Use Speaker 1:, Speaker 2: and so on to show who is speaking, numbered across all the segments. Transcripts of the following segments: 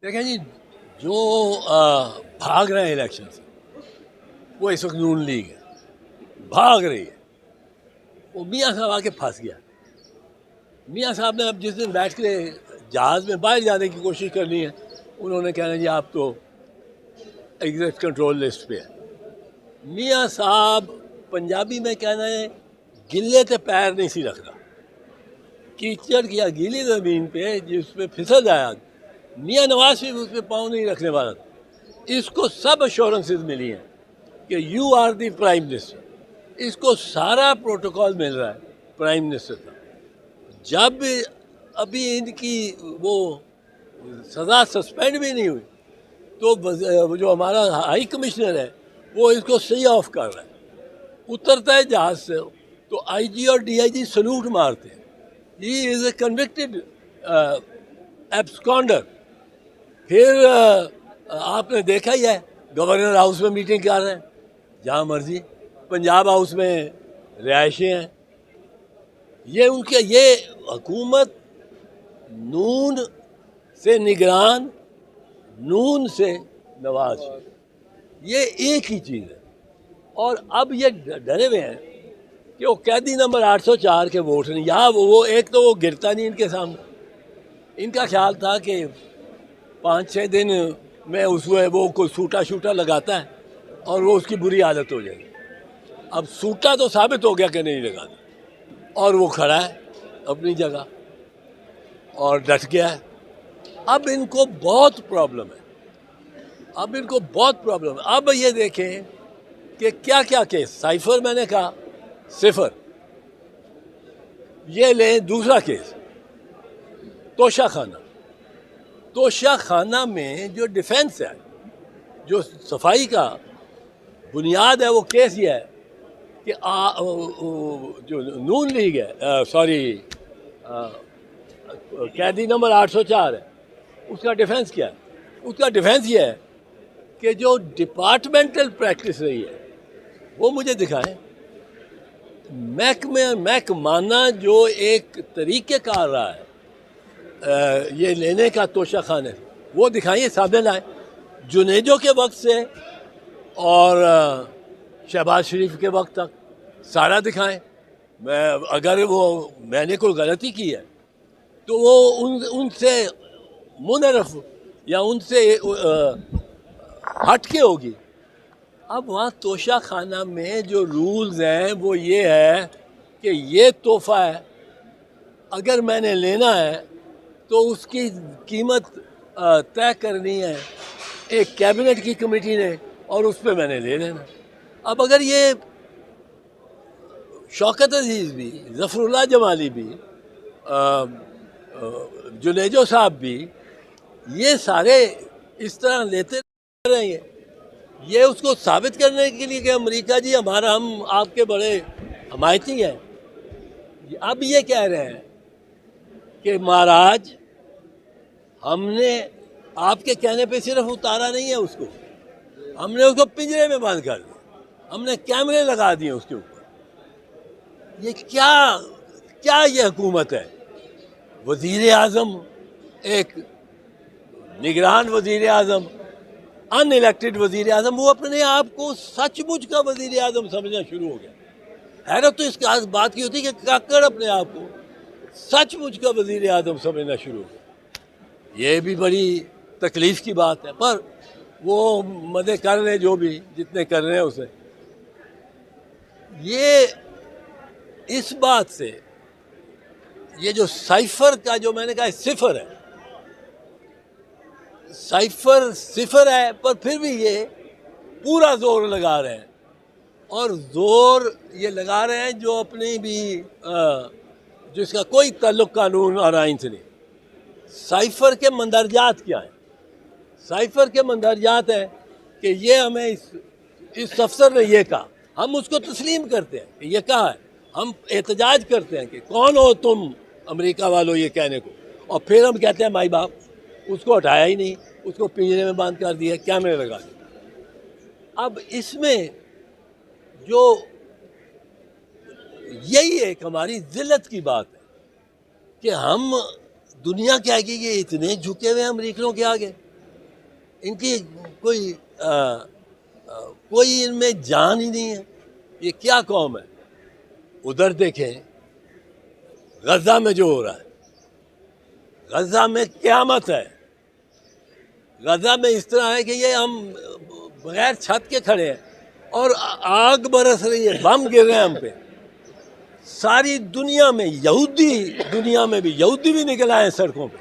Speaker 1: دیکھیں جی، جو بھاگ رہے ہیں الیکشن سے وہ اس وقت نون لیگ ہے، بھاگ رہی ہے. وہ میاں صاحب آ کے پھنس گیا. میاں صاحب نے اب جس دن بیٹھ کے جہاز میں باہر جانے کی کوشش کرنی ہے، انہوں نے کہنا جی آپ تو ایگزٹ کنٹرول لسٹ پہ ہیں. میاں صاحب پنجابی میں کہنا ہے گلے تے پیر نہیں سی رکھنا. کیچڑ کیا گیلی زمین پہ جس پہ پھسل آیا، میاں نواز شریف اس پہ پاؤں نہیں رکھنے والا تھا. اس کو سب ایشورنسز ملی ہیں کہ you are the prime minister. اس کو سارا پروٹوکول مل رہا ہے پرائم منسٹر کا. جب ابھی ان کی وہ سزا سسپینڈ بھی نہیں ہوئی تو جو ہمارا ہائی کمشنر ہے وہ اس کو سی آف کر رہا ہے. اترتا ہے جہاز سے تو آئی جی اور ڈی آئی جی سلوٹ مارتے ہیں. ہی از اے کنوکٹڈ ایبسکانڈر. پھر آپ نے دیکھا ہی ہے گورنر ہاؤس میں میٹنگ کر رہے ہیں جہاں مرضی. پنجاب ہاؤس میں رہائشیں ہیں. یہ ان کے یہ حکومت نون سے نگران، نون سے نواز شریف، یہ ایک ہی چیز ہے. اور اب یہ ڈرے ہوئے ہیں کہ وہ قیدی نمبر 804 کے ووٹ نہیں. یہاں وہ ایک تو وہ گرتا نہیں ان کے سامنے. ان کا خیال تھا کہ 5-6 دن میں اس وہ کوئی سوٹا شوٹا لگاتا ہے اور وہ اس کی بری عادت ہو جائے گی. اب سوٹا تو ثابت ہو گیا کہ نہیں لگاتا، اور وہ کھڑا ہے اپنی جگہ اور ڈٹ گیا ہے. اب ان کو بہت پرابلم ہے. اب یہ دیکھیں کہ کیا کیا کیس. سائفر میں نے کہا صفر. یہ لیں دوسرا کیس توشہ خانہ. توشہ خانہ میں جو ڈیفنس ہے، جو صفائی کا بنیاد ہے، وہ کیس یہ ہے کہ جو نون لیگ ہے، قیدی نمبر 804 ہے، اس کا ڈیفنس کیا ہے؟ اس کا ڈیفنس یہ ہے کہ جو ڈپارٹمنٹل پریکٹس رہی ہے وہ مجھے دکھائیں. محکمانہ جو ایک طریقہ کار رہا ہے یہ لینے کا توشہ خانے، وہ دکھائیے، سامنے لائیں. جنیجو کے وقت سے اور شہباز شریف کے وقت تک سارا دکھائیں. اگر میں نے کوئی غلطی کی ہے تو وہ ان سے منحرف یا ان سے ہٹ کے ہوگی. اب وہاں توشہ خانہ میں جو رولز ہیں وہ یہ ہے کہ یہ تحفہ ہے، اگر میں نے لینا ہے تو اس کی قیمت طے کرنی ہے ایک کیبنٹ کی کمیٹی نے، اور اس پہ میں نے لے لینا. اب اگر یہ شوکت عزیز بھی، ظفر اللہ جمالی بھی، جنیجو صاحب بھی، یہ سارے اس طرح لیتے رہے ہیں. یہ اس کو ثابت کرنے کے لیے کہ امریکہ جی ہم آپ کے بڑے حمایتی ہیں. اب یہ کہہ رہے ہیں کہ مہاراج ہم نے آپ کے کہنے پہ صرف اتارا نہیں ہے اس کو، ہم نے اس کو پنجرے میں بند کر دیا، ہم نے کیمرے لگا دیے اس کے اوپر. یہ کیا یہ حکومت ہے؟ وزیر اعظم، ایک نگران وزیر اعظم، ان الیکٹڈ وزیر اعظم، وہ اپنے آپ کو سچ مچ کا وزیر اعظم سمجھنا شروع ہو گیا. حیرت تو اس بات کی ہوتی کہ کاکڑ اپنے آپ کو سچ مچ کا وزیر اعظم سمجھنا شروع ہو گیا. یہ بھی بڑی تکلیف کی بات ہے، پر وہ مزے کر رہے جو بھی جتنے کر رہے ہیں اسے. یہ اس بات سے یہ جو سائفر کا جو میں نے کہا صفر ہے، سائفر صفر ہے، پر پھر بھی یہ پورا زور لگا رہے ہیں. اور زور یہ لگا رہے ہیں جو اپنی بھی جس کا کوئی تعلق قانون اور آئین سے نہیں. سائفر کے مندرجات کیا ہیں؟ سائفر کے مندرجات ہیں کہ یہ ہمیں اس افسر نے یہ کہا، ہم اس کو تسلیم کرتے ہیں کہ یہ کہا ہے، ہم احتجاج کرتے ہیں کہ کون ہو تم امریکہ والوں یہ کہنے کو، اور پھر ہم کہتے ہیں مائی باپ. اس کو ہٹایا ہی نہیں، اس کو پنجرے میں بند کر دیا، کیمرے لگا دیے. اب اس میں جو یہی ایک ہماری ذلت کی بات ہے کہ ہم دنیا کہے گی یہ اتنے جھکے ہوئے ہیں امریکیوں کے آگے. ان کی کوئی کوئی ان میں جان ہی نہیں ہے. یہ کیا قوم ہے؟ ادھر دیکھیں غزہ میں جو ہو رہا ہے، غزہ میں قیامت ہے. غزہ میں اس طرح ہے کہ یہ ہم بغیر چھت کے کھڑے ہیں اور آگ برس رہی ہے، بم گر رہے ہیں ہم پہ. ساری دنیا میں دنیا میں بھی یہودی بھی نکل آئے ہیں سڑکوں پہ.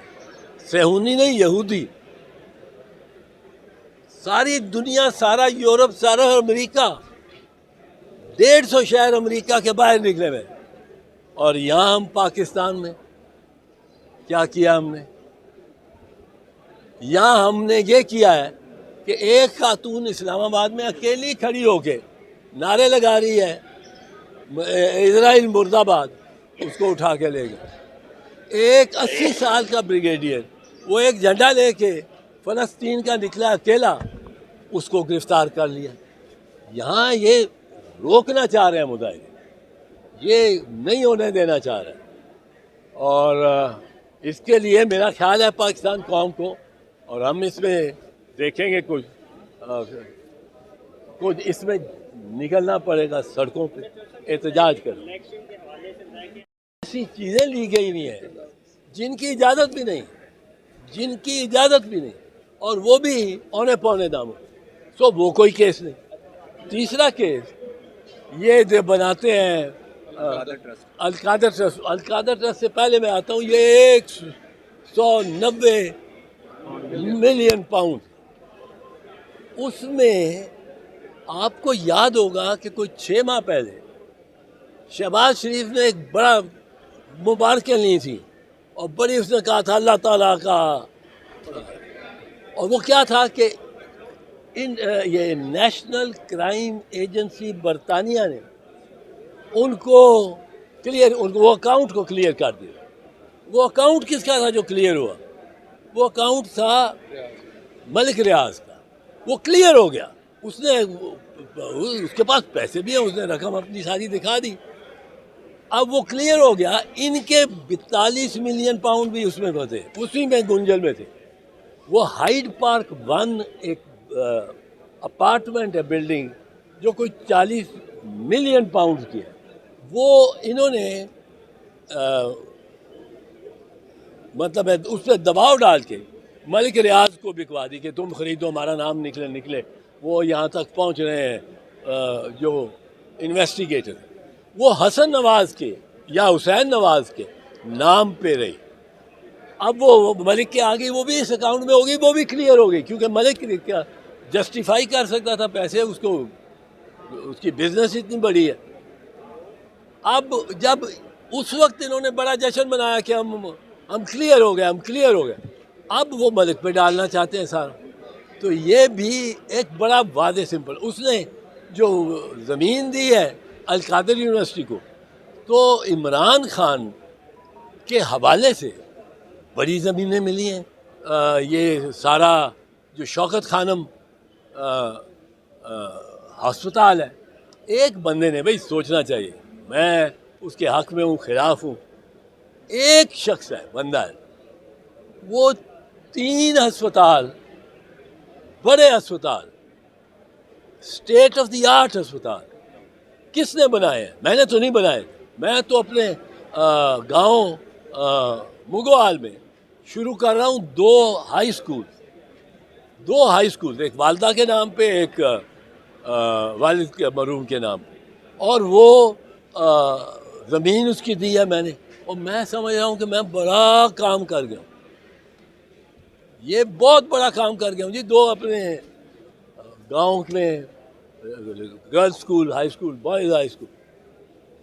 Speaker 1: صہیونی نہیں، یہودی. ساری دنیا، سارا یورپ، سارا امریکہ، 150 شہر امریکہ کے باہر نکلے ہوئے. اور یہاں ہم پاکستان میں کیا کیا ہم نے؟ یہاں ہم نے یہ کیا ہے کہ ایک خاتون اسلام آباد میں اکیلی کھڑی ہو کے نعرے لگا رہی ہے اسرائیل مرد آباد، اس کو اٹھا کے لے گئے. ایک 80 سال کا بریگیڈیئر، وہ ایک جھنڈا لے کے فلسطین کا نکلا اکیلا، اس کو گرفتار کر لیا. یہاں یہ روکنا چاہ رہے ہیں مظاہرے، یہ نہیں ہونے دینا چاہ رہے ہیں. اور اس کے لیے میرا خیال ہے پاکستان قوم کو، اور ہم اس میں دیکھیں گے کچھ اس میں نکلنا پڑے گا سڑکوں پہ احتجاج کرنا. ایسی چیزیں لی گئی نہیں ہیں جن کی اجازت بھی نہیں، اور وہ بھی اونے پونے داموں. سو وہ کوئی کیس نہیں. تیسرا کیس یہ جو بناتے ہیں القادر ٹرسٹ سے پہلے میں آتا ہوں. یہ 190 ملین پاؤنڈ، اس میں آپ کو یاد ہوگا کہ کوئی 6 ماہ پہلے شہباز شریف نے ایک بڑا مبارکیں لی تھی اور بڑی اس نے کہا تھا اللہ تعالیٰ کا، اور وہ کیا تھا کہ یہ نیشنل کرائم ایجنسی برطانیہ نے ان کو وہ اکاؤنٹ کو کلیئر کر دیا. وہ اکاؤنٹ کس کا تھا جو کلیئر ہوا؟ وہ اکاؤنٹ تھا ملک ریاض کا. وہ کلیئر ہو گیا. اس کے پاس پیسے بھی ہیں، اس نے رقم اپنی ساری دکھا دی. اب وہ کلیئر ہو گیا. ان کے 42 ملین پاؤنڈ بھی اس میں تھے، اسی میں گنجل میں تھے. وہ ہائیڈ پارک 1 ایک اپارٹمنٹ ہے، بلڈنگ، جو کوئی 40 ملین پاؤنڈ کی ہے. وہ انہوں نے مطلب اس پہ دباؤ ڈال کے ملک ریاض کو بکوا دی کہ تم خریدو، ہمارا نام نکلے. وہ یہاں تک پہنچ رہے ہیں جو انویسٹیگیٹر، وہ حسن نواز کے یا حسین نواز کے نام پہ رہی. اب وہ ملک کے آگے وہ بھی اس اکاؤنٹ میں ہوگی، وہ بھی کلیئر ہو گئی، کیونکہ ملک کیا جسٹیفائی کر سکتا تھا پیسے، اس کو، اس کی بزنس اتنی بڑی ہے. اب جب اس وقت انہوں نے بڑا جشن منایا کہ ہم کلیئر ہو گئے، اب وہ ملک پہ ڈالنا چاہتے ہیں سارا. تو یہ بھی ایک بڑا واضح سمپل. اس نے جو زمین دی ہے القادر یونیورسٹی کو، تو عمران خان کے حوالے سے بڑی زمینیں ملی ہیں. یہ سارا جو شوکت خانم ہسپتال ہے، ایک بندے نے، بھائی سوچنا چاہیے، میں اس کے حق میں ہوں، خلاف ہوں. ایک شخص ہے، بندہ ہے، وہ 3 ہسپتال، بڑے ہسپتال، اسٹیٹ آف دی آرٹ ہسپتال کس نے بنائے ہیں؟ میں نے تو نہیں بنائے. میں تو اپنے گاؤں مگوال میں شروع کر رہا ہوں 2 ہائی اسکول، ایک والدہ کے نام پہ، ایک والد کے مرحوم کے نام پہ. اور وہ زمین اس کی دی ہے میں نے. اور میں سمجھ رہا ہوں کہ میں بڑا کام کر گیا ہوں، یہ بہت بڑا کام کر گیا ہوں جی. 2 اپنے گاؤں میں girls school, high school, boys high school.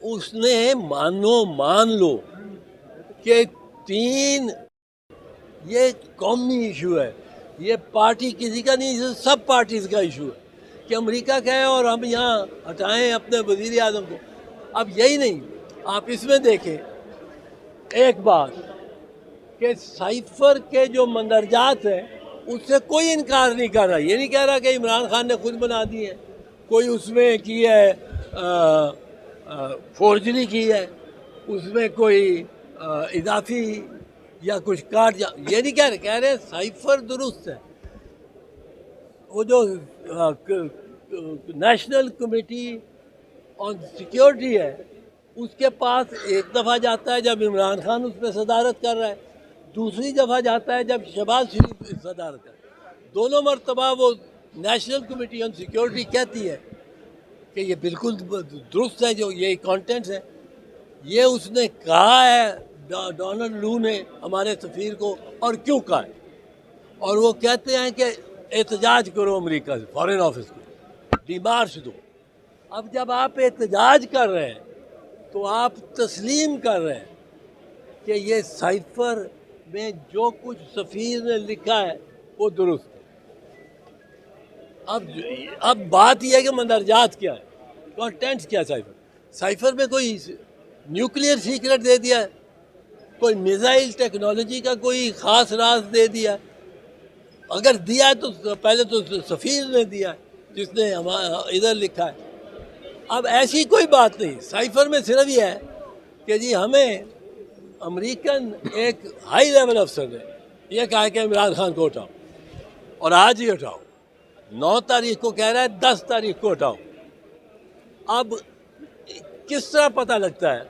Speaker 1: اس نے مان لو کہ 3، یہ قومی ایشو ہے، یہ پارٹی کسی کا نہیں، سب پارٹیز کا ایشو ہے کہ امریکہ کا ہے اور ہم یہاں ہٹائیں اپنے وزیر اعظم کو. اب یہی نہیں، آپ اس میں دیکھیں ایک بات کہ سائفر کے جو مندرجات ہیں اس سے کوئی انکار نہیں کر رہا. یہ نہیں کہہ رہا کہ عمران خان نے خود بنا دی ہے، کوئی اس میں کی ہے فورجری کی ہے، اس میں کوئی اضافی یا کچھ کاٹ، یہ نہیں کہہ رہے، سائفر درست ہے. وہ جو نیشنل کمیٹی آن سیکیورٹی ہے اس کے پاس ایک دفعہ جاتا ہے جب عمران خان اس پہ صدارت کر رہا ہے، دوسری دفعہ جاتا ہے جب شہباز شریف صدارت کر رہا ہے۔ دونوں مرتبہ وہ نیشنل کمیٹی آن سیکیورٹی کہتی ہے کہ یہ بالکل درست ہے، جو یہ کانٹینٹس ہیں یہ اس نے کہا ہے ڈونلڈ لو نے ہمارے سفیر کو، اور کیوں کہا ہے، اور وہ کہتے ہیں کہ احتجاج کرو امریکہ سے، فارن آفس کو ڈیمارش دو۔ اب جب آپ احتجاج کر رہے ہیں تو آپ تسلیم کر رہے ہیں کہ یہ سائفر میں جو کچھ سفیر نے لکھا ہے وہ درست ہے۔ اب بات یہ ہے کہ مندرجات کیا ہے، کانٹینٹس کیا ہے سائفر میں کوئی نیوکلیئر سیکرٹ دے دیا ہے، کوئی میزائل ٹیکنالوجی کا کوئی خاص راز دے دیا، اگر دیا ہے تو پہلے تو سفیر نے دیا ہے جس نے ادھر لکھا ہے۔ اب ایسی کوئی بات نہیں، سائفر میں صرف یہ ہے کہ جی ہمیں امریکن ایک ہائی لیول افسر نے یہ کہا ہے کہ عمران خان کو اٹھاؤ، اور آج ہی اٹھاؤ، 9 تاریخ کو کہہ رہا ہے 10 تاریخ کو اٹھاؤ۔ اب کس طرح پتہ لگتا ہے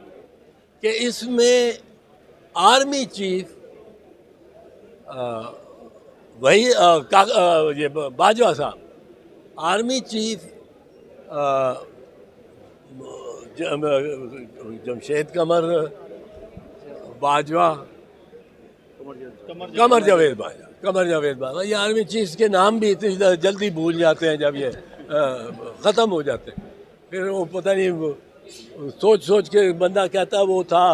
Speaker 1: کہ اس میں آرمی چیف وہی یہ باجوہ صاحب، آرمی چیف جمشید قمر باجوہ، قمر جاوید باجوہ، یہ آرمی چیف کے نام بھی اتنی جلدی بھول جاتے ہیں جب یہ ختم ہو جاتے ہیں، پھر وہ پتہ نہیں سوچ کے بندہ کہتا وہ تھا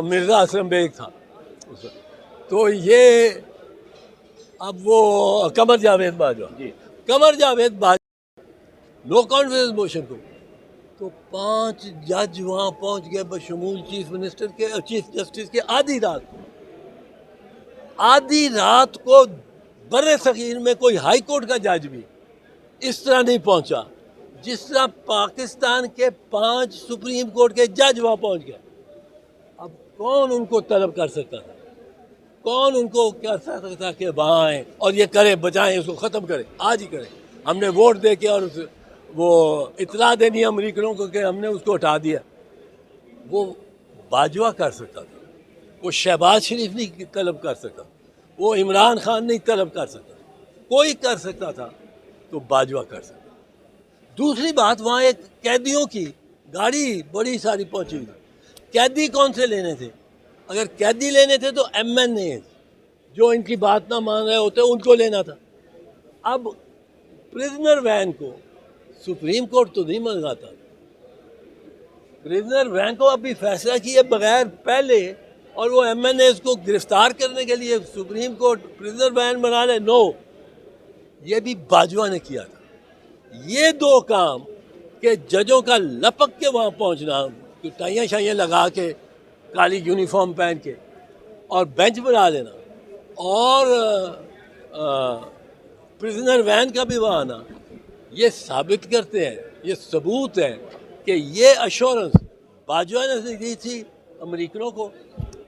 Speaker 1: مرزا اسلم بیگ تھا، تو یہ اب وہ Qamar Javed Bajwa no confidence motion کو، تو 5 جج وہاں پہنچ گئے بشمول چیف منسٹر کے، چیف جسٹس کے، آدھی رات کو بر صغیر میں کوئی ہائی کورٹ کا جج بھی اس طرح نہیں پہنچا جس طرح پاکستان کے 5 سپریم کورٹ کے جج وہاں پہنچ گئے۔ اب کون ان کو طلب کر سکتا تھا، کون ان کو کہہ سکتا تھا کہ وہاں آئیں اور یہ کرے، بچائیں، اس کو ختم کریں، آج ہی کریں۔ ہم نے ووٹ دے کے اور وہ اطلاع دینی ہے امریکنوں کو کہ ہم نے اس کو ہٹا دیا، وہ باجوہ کر سکتا تھا، وہ شہباز شریف نہیں طلب کر سکتا، وہ عمران خان نہیں طلب کر سکتا، کوئی کر سکتا تھا تو باجوہ کر سکتا۔ دوسری بات، وہاں ایک قیدیوں کی گاڑی بڑی ساری پہنچی ہوئی تھی، قیدی کون سے لینے تھے؟ اگر قیدی لینے تھے تو ایم این اے جو ان کی بات نہ مان رہے ہوتے ان کو لینا تھا۔ اب پریزنر وین کو سپریم کورٹ تو نہیں منگاتا، پریزنر وین کو ابھی فیصلہ کیے بغیر پہلے، اور وہ ایم این ایز کو گرفتار کرنے کے لیے سپریم کورٹ پریزنر وین بنا لے، نو، یہ بھی باجوہ نے کیا تھا۔ یہ 2 کام کہ ججوں کا لپک کے وہاں پہنچنا، ٹائیاں شائیاں لگا کے، کالی یونیفارم پہن کے، اور بینچ بنا لینا، اور پریزنر وین کا بھی وہاں آنا، یہ ثابت کرتے ہیں، یہ ثبوت ہے کہ یہ ایشورنس باجوہ نے دی تھی امریکنوں کو